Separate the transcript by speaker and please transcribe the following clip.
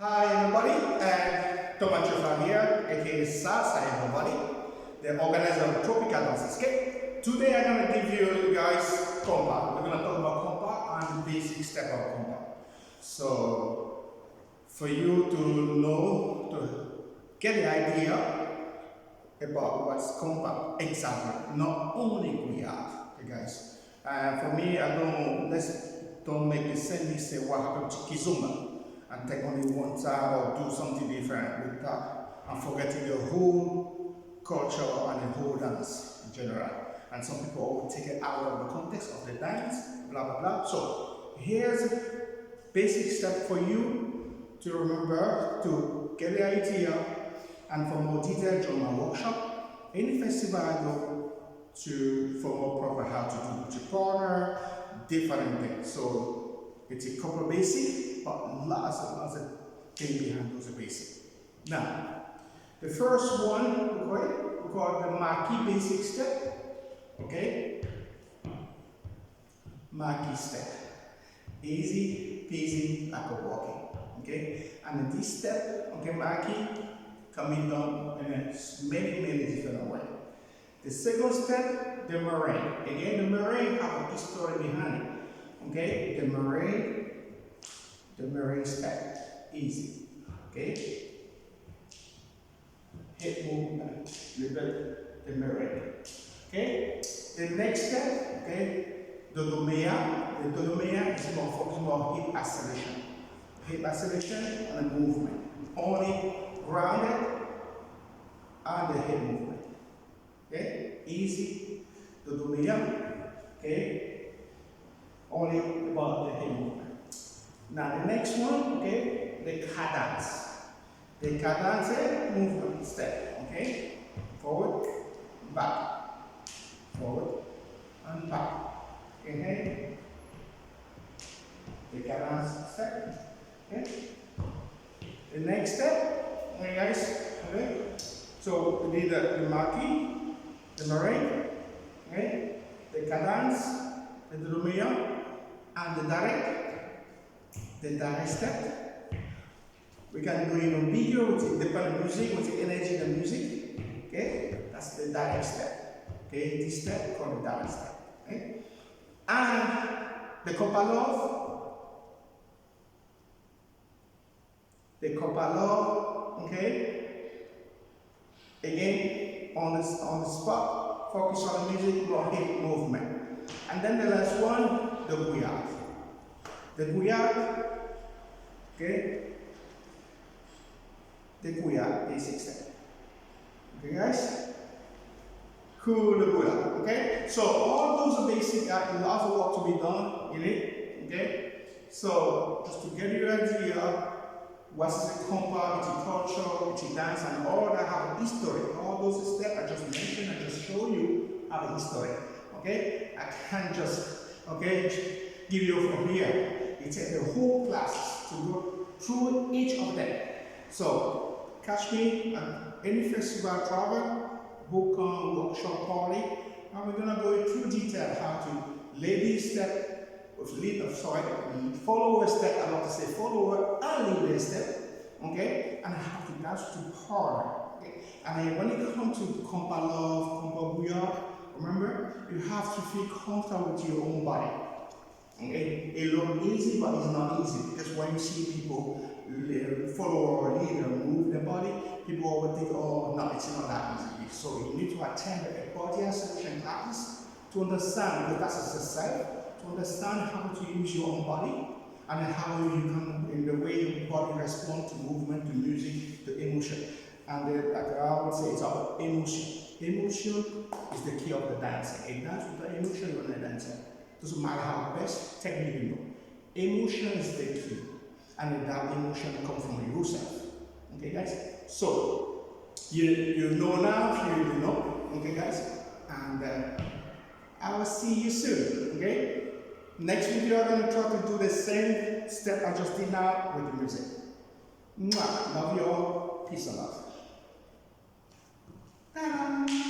Speaker 1: Hi everybody, and Thomas Chauffeur here, aka Salsa everybody, the organizer of Tropical Dance Escape. Today I'm going to give you guys compa. We're going to talk about compa and the basic step of compa. So, for you to know, to get the idea about what's compa exactly, not only Guiard, okay guys. For me, let's don't make the same mistake what happened to Kizomba and take only one side or do something different with that and forgetting the whole culture and the whole dance in general. And some people will take it out of the context of the dance, blah blah blah. So here's a basic step for you to remember to get the idea, and for more detailed during my workshop, any festival I go to for more proper how to do with your partner, different things. So it's a couple of basic, but lots of things behind those basic. Now, the first one we call the marquee basic step. Okay, marquee step, easy peasy like a walking. Okay, and this step, okay, marquee coming down in many different ways. The second step, the meringue. Again, the meringue have a history behind it. Okay, the meringue step, easy. Okay, hip movement, the meringue. Okay, the next step, okay, the Dodomea. The Dodomea is more focusing on hip acceleration and the movement. Only grounded and the hip movement. Okay, easy, Dodomea. Okay. Only about the hip movement. Now the next one, okay, the cadence. The cadence movement step, okay? Forward, and back. Okay? The cadence step. Okay? The next step, okay guys, okay? So we need the marquee, the meringue, okay? The cadence, the Dodomea, and the direct step. We can go even bigger with the different music, with the energy of the music. Okay, that's the direct step. Okay, this step called the direct step. Okay, and the Kopalov, okay. Again, on the spot, focus on the music, hip movement. And then the last one, the Guiard. The Guiard, okay? The Guiard basic step. Okay, guys? Cool, the Guiard, okay? So all those are basic, lots of work to be done in it, okay? So just to get your idea, what is the compa, it's a culture, it's a dance, and all that have a history. All those steps I just mentioned, I just show you have a history. Okay, I can't just give you from here. It takes the whole class to go through each of them. So catch me at any festival travel, book on workshop party, and we're gonna go through detail how to lay this step follow a step. I want to say follow and lead a step. Okay, and how to dance to partner. Okay, and when it comes to compa love, compa Guiard, remember, you have to feel comfortable with your own body. Okay? It looks easy, but it's not easy, because when you see people follow or lead or move their body, people will think, oh, no, it's not that easy. So you need to attend a body acceleration class to understand, because that's exercise, to understand how to use your own body and how you can, in the way your body responds to movement, to music, to emotion. And like I would say, it's about emotion. Emotion is the key of the dance. A dance without emotion, you're not a dancer. Doesn't matter how best technique you know. Emotion is the key. And that emotion comes from yourself. Okay, guys? So, you know now, you know. Okay, guys? And I will see you soon. Okay? Next video, I'm going to try to do the same step I just did now with the music. Mwah. Love you all. Peace and love. Ta-da!